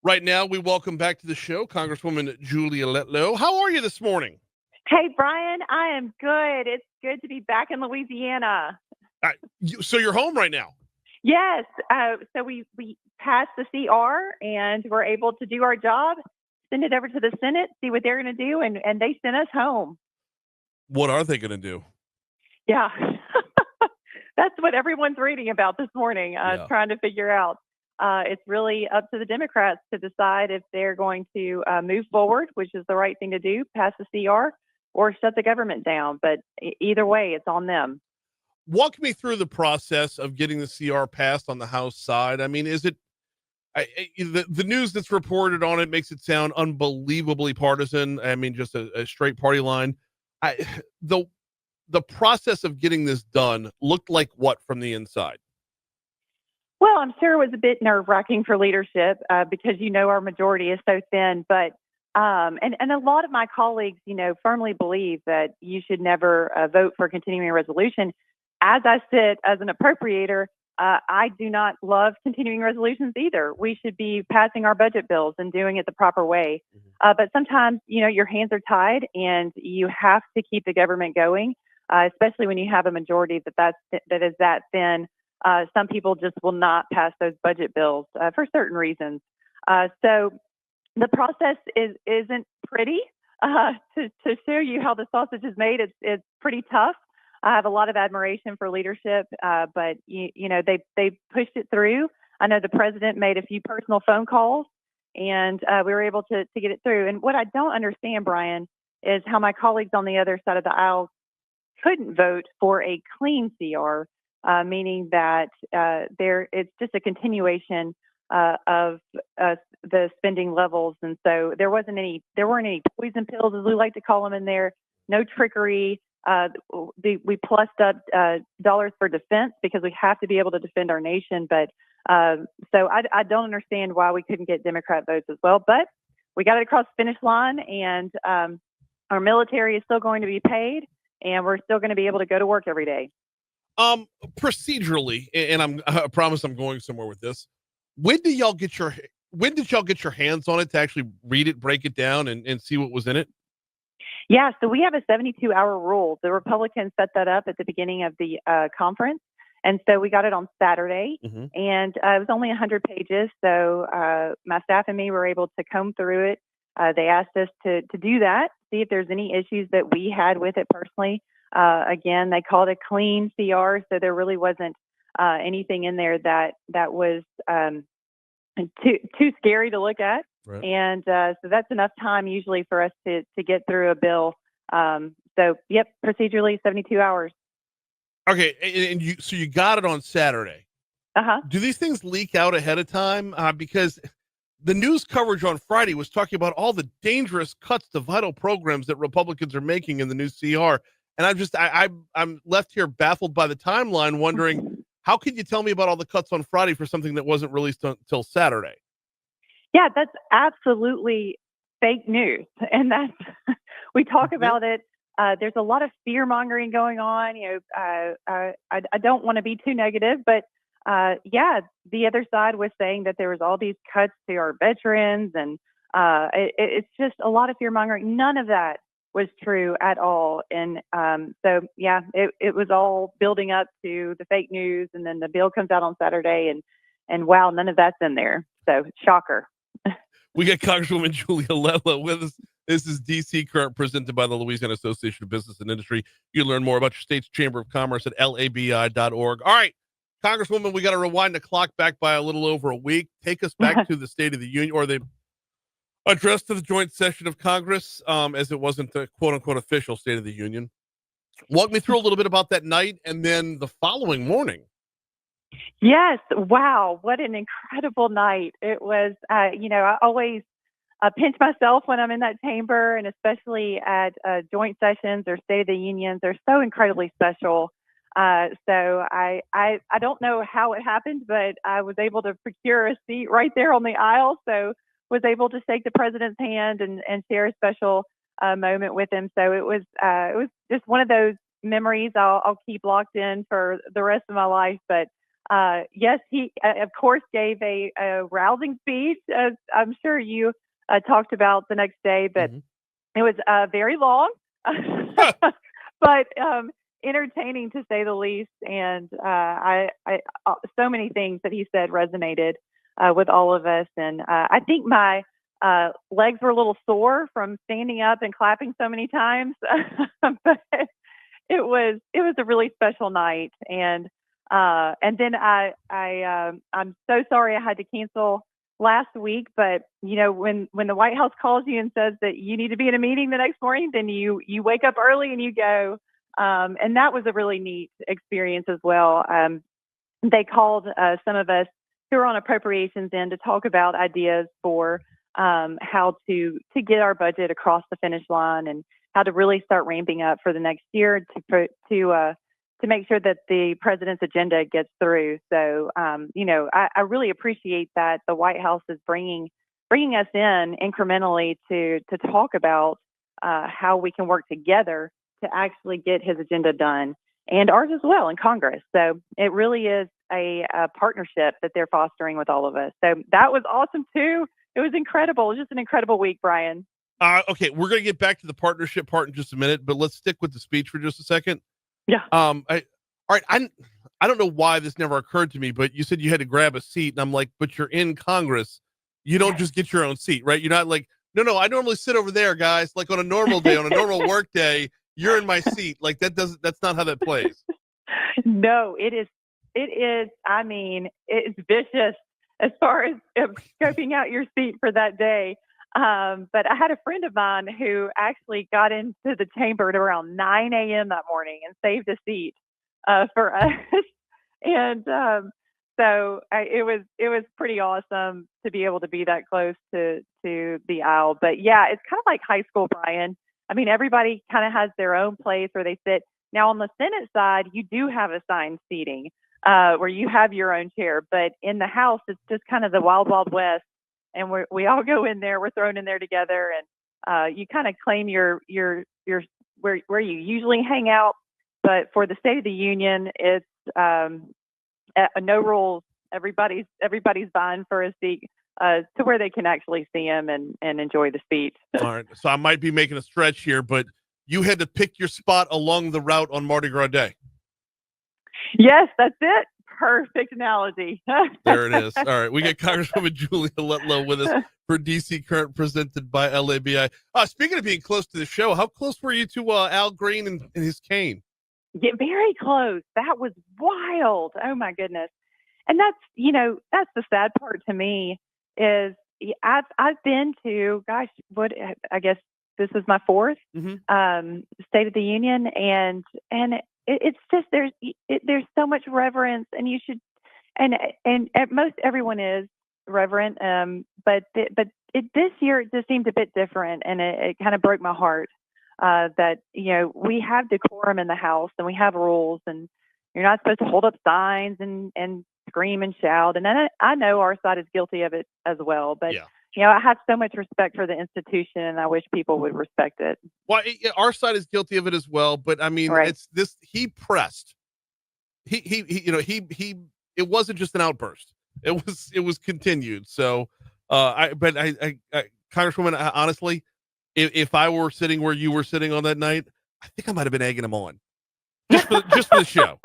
Right now, we welcome back to the show Congresswoman Julia Letlow. How are you this morning? Hey, Brian, I am good. It's good to be back in Louisiana. So you're home right now? Yes. So we passed the CR and we're able to do our job, send it over to the Senate, see what they're going to do, and they sent us home. What are they going to do? Yeah. That's what everyone's reading about this morning, trying to figure out. It's really up to the Democrats to decide if they're going to move forward, which is the right thing to do, pass the CR, or shut the government down. But either way, it's on them. Walk me through the process of getting the CR passed on the House side. I mean, is it the news that's reported on it makes it sound unbelievably partisan. I mean, just a straight party line. The process of getting this done looked like what from the inside? Well, I'm sure it was a bit nerve-wracking for leadership because, our majority is so thin. But and a lot of my colleagues, firmly believe that you should never vote for a continuing resolution. As I sit as an appropriator, I do not love continuing resolutions either. We should be passing our budget bills and doing it the proper way. But sometimes, your hands are tied and you have to keep the government going, especially when you have a majority that is that thin. Some people just will not pass those budget bills for certain reasons. So the process isn't pretty. To show you how the sausage is made, it's pretty tough. I have a lot of admiration for leadership, but they pushed it through. I know the president made a few personal phone calls, and we were able to get it through. And what I don't understand, Brian, is how my colleagues on the other side of the aisle couldn't vote for a clean CR, meaning that it's just a continuation of the spending levels, and so there weren't any poison pills, as we like to call them, in there. No trickery. We plussed up dollars for defense because we have to be able to defend our nation. But so I don't understand why we couldn't get Democrat votes as well. But we got it across the finish line, and our military is still going to be paid, and we're still going to be able to go to work every day. Procedurally, and I promise I'm going somewhere with this. When did y'all get your hands on it to actually read it, break it down, and see what was in it? Yeah, so we have a 72-hour rule. The Republicans set that up at the beginning of the conference, and so we got it on Saturday, and it was only 100 pages. So my staff and me were able to comb through it. They asked us to do that, see if there's any issues that we had with it personally. Again, they called it a clean CR, so there really wasn't anything in there that was too scary to look at. Right. And so that's enough time usually for us to get through a bill. So, yep, procedurally 72 hours. Okay, and you got it on Saturday. Do these things leak out ahead of time? Because the news coverage on Friday was talking about all the dangerous cuts to vital programs that Republicans are making in the new CR. And I'm left here baffled by the timeline, wondering how could you tell me about all the cuts on Friday for something that wasn't released until Saturday? Yeah, that's absolutely fake news, and we talk about it. There's a lot of fear mongering going on. I don't want to be too negative, but the other side was saying that there was all these cuts to our veterans, and it's just a lot of fear mongering. None of that was true at all. And so, it was all building up to the fake news. And then the bill comes out on Saturday and wow, none of that's in there. So shocker. We got Congresswoman Julia Letlow with us. This is DC Current, presented by the Louisiana Association of Business and Industry. You can learn more about your state's Chamber of Commerce at labi.org. All right, Congresswoman, we got to rewind the clock back by a little over a week. Take us back to the State of the Union, or the address to the joint session of Congress, as it wasn't the quote-unquote official State of the Union. Walk me through a little bit about that night and then the following morning. Yes. Wow. What an incredible night. It was, I always pinch myself when I'm in that chamber, and especially at joint sessions or State of the Unions. They're so incredibly special. So I don't know how it happened, but I was able to procure a seat right there on the aisle. So was able to shake the president's hand and share a special moment with him. So it was just one of those memories I'll keep locked in for the rest of my life. But yes, he of course gave a rousing speech, as I'm sure you talked about the next day, but it was very long, but entertaining to say the least. And so many things that he said resonated with all of us. And I think my legs were a little sore from standing up and clapping so many times, but it was a really special night. And then I'm so sorry I had to cancel last week, but when the White House calls you and says that you need to be in a meeting the next morning, then you wake up early and you go. And that was a really neat experience as well. They called some of us who are on appropriations in to talk about ideas for how to get our budget across the finish line and how to really start ramping up for the next year to make sure that the president's agenda gets through. So, I really appreciate that the White House is bringing us in incrementally to talk about how we can work together to actually get his agenda done, and ours as well in Congress. So it really is a partnership that they're fostering with all of us. So that was awesome too. It was incredible. It was just an incredible week, Brian. Okay, we're going to get back to the partnership part in just a minute, but let's stick with the speech for just a second. Yeah. All right. I don't know why this never occurred to me, but you said you had to grab a seat, and I'm like, but you're in Congress. You don't just get your own seat, right? You're not like, no, I normally sit over there, guys. Like on a normal day, on a normal work day, you're in my seat. Like that's not how that plays. No, it is. I mean, it's vicious as far as scoping out your seat for that day. But I had a friend of mine who actually got into the chamber at around 9 a.m. that morning and saved a seat for us. And it was pretty awesome to be able to be that close to the aisle. But yeah, it's kind of like high school, Brian. I mean, everybody kind of has their own place where they sit. Now on the Senate side, you do have assigned seating where you have your own chair. But in the House, it's just kind of the wild, wild west. And we all go in there. We're thrown in there together, and you kind of claim your where you usually hang out. But for the State of the Union, it's no rules. Everybody's vying for a seat to where they can actually see him and enjoy the speech. All right, so I might be making a stretch here, but you had to pick your spot along the route on Mardi Gras Day. Yes, that's it. Perfect analogy. There it is. All right. We got Congresswoman Julia Letlow with us for DC Current, presented by LABI. Speaking of being close to the show, how close were you to Al Green and his cane? Get very close. That was wild. Oh my goodness. And that's the sad part to me is I've been to, I guess this is my fourth State of the Union, and it's just there's so much reverence, and you should, and at most everyone is reverent, but this year it just seemed a bit different, and it kind of broke my heart that we have decorum in the House and we have rules, and you're not supposed to hold up signs and scream and shout, and I know our side is guilty of it as well, but. Yeah. I have so much respect for the institution, and I wish people would respect it. Well, our side is guilty of it as well, but I mean, right. It's this. He pressed. He. It wasn't just an outburst. It was continued. So, Congresswoman, honestly, if I were sitting where you were sitting on that night, I think I might have been egging him on, just for the show.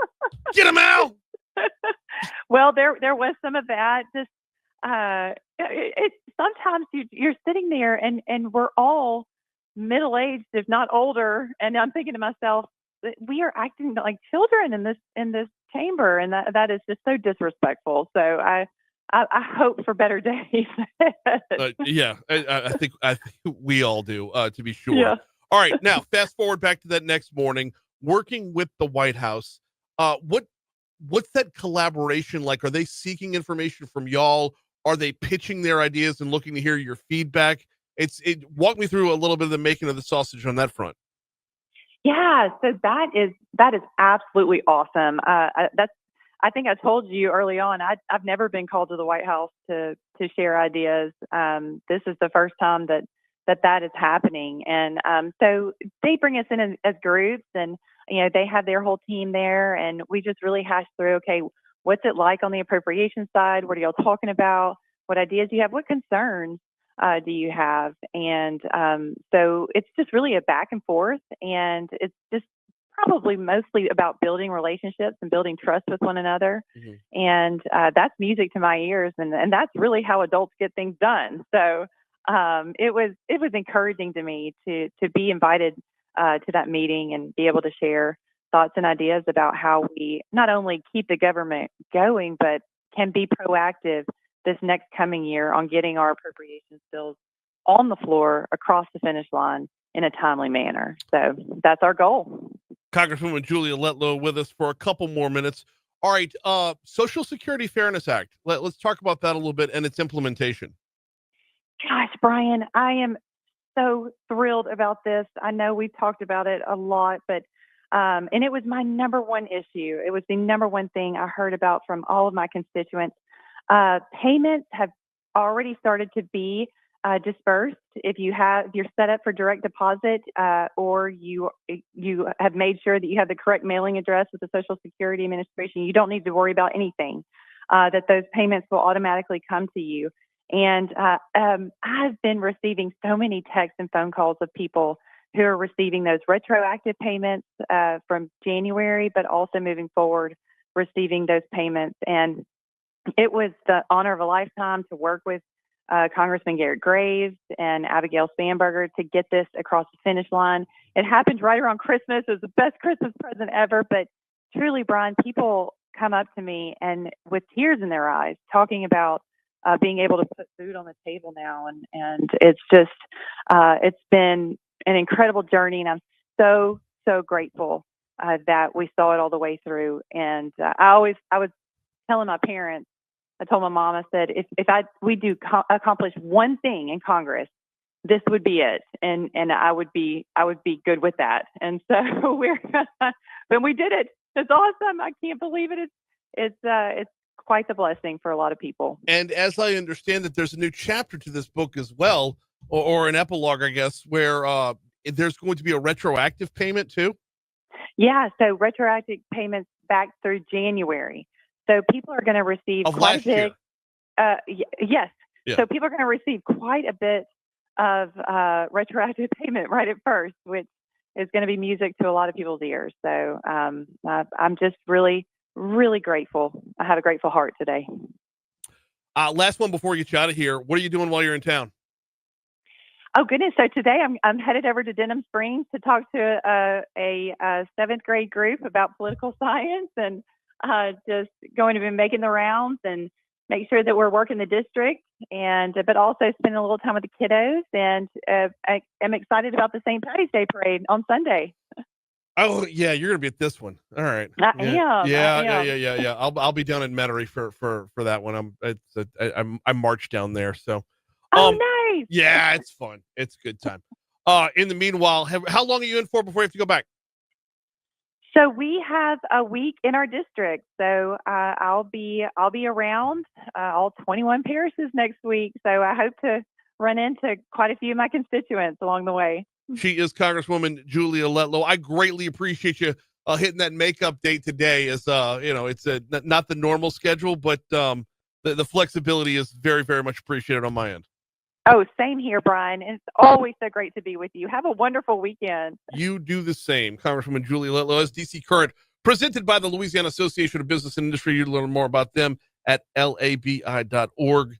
Get him out. Well, there was some of that. Just. Sometimes you're sitting there and we're all middle-aged, if not older, and I'm thinking to myself, we are acting like children in this chamber, and that is just so disrespectful. So I hope for better days. Yeah, I think we all do, to be sure. Yeah. All right, now fast forward back to that next morning, working with the White House. What's that collaboration like? Are they seeking information from y'all? Are they pitching their ideas and looking to hear your feedback? Walk me through a little bit of the making of the sausage on that front. Yeah, so that is absolutely awesome. I think I told you early on, I've never been called to the White House to share ideas. This is the first time that is happening, and so they bring us in as groups, and they have their whole team there, and we just really hash through, okay, what's it like on the appropriation side? What are y'all talking about? what ideas you have, what concerns do you have? And so it's just really a back and forth, and it's just probably mostly about building relationships and building trust with one another. Mm-hmm. And that's music to my ears, and that's really how adults get things done. So it was encouraging to me to be invited to that meeting and be able to share thoughts and ideas about how we not only keep the government going, but can be proactive this next coming year on getting our appropriations bills on the floor across the finish line in a timely manner. So that's our goal. Congresswoman Julia Letlow with us for a couple more minutes. All right, Social Security Fairness Act. Let's talk about that a little bit and its implementation. Gosh, Brian, I am so thrilled about this. I know we've talked about it a lot, but and it was my number one issue. It was the number one thing I heard about from all of my constituents. Payments have already started to be dispersed. If you're set up for direct deposit, or you have made sure that you have the correct mailing address with the Social Security Administration, you don't need to worry about anything. That those payments will automatically come to you. And I've been receiving so many texts and phone calls of people who are receiving those retroactive payments from January, but also moving forward, receiving those payments. And it was the honor of a lifetime to work with Congressman Garrett Graves and Abigail Spanberger to get this across the finish line. It happened right around Christmas. It was the best Christmas present ever. But truly, Brian, people come up to me and with tears in their eyes talking about being able to put food on the table now. And it's just, it's been an incredible journey. And I'm so, so grateful that we saw it all the way through. And I was telling my parents, I told my mom, I said, if we do accomplish one thing in Congress, this would be it. And I would be good with that. And so when we did it, it's awesome. I can't believe it. It's quite the blessing for a lot of people. And as I understand it, there's a new chapter to this book as well, or an epilogue, I guess, where there's going to be a retroactive payment too. Yeah, so retroactive payments back through January. So people are going to receive quite a bit. Yes. Yeah. So people are going to receive quite a bit of retroactive payment right at first, which is going to be music to a lot of people's ears. So I'm just really, really grateful. I have a grateful heart today. Last one before we get you out of here. What are you doing while you're in town? Oh goodness! So today I'm headed over to Denham Springs to talk to a 7th grade group about political science, and just going to be making the rounds and make sure that we're working the district, but also spending a little time with the kiddos. And I am excited about the St. Patty's Day parade on Sunday. Oh yeah, you're gonna be at this one. All right. I am. Yeah. I'll be down in Metairie for that one. I march down there. So. Nice. Yeah, it's fun. It's a good time. In the meanwhile, how long are you in for before you have to go back? So we have a week in our district. So I'll be around all 21 parishes next week. So I hope to run into quite a few of my constituents along the way. She is Congresswoman Julia Letlow. I greatly appreciate you hitting that makeup date today. As it's not the normal schedule, but the flexibility is very, very much appreciated on my end. Oh, same here, Brian. It's always so great to be with you. Have a wonderful weekend. You do the same. Congresswoman Julia Letlow, as DC Current, presented by the Louisiana Association of Business and Industry. You learn more about them at labi.org.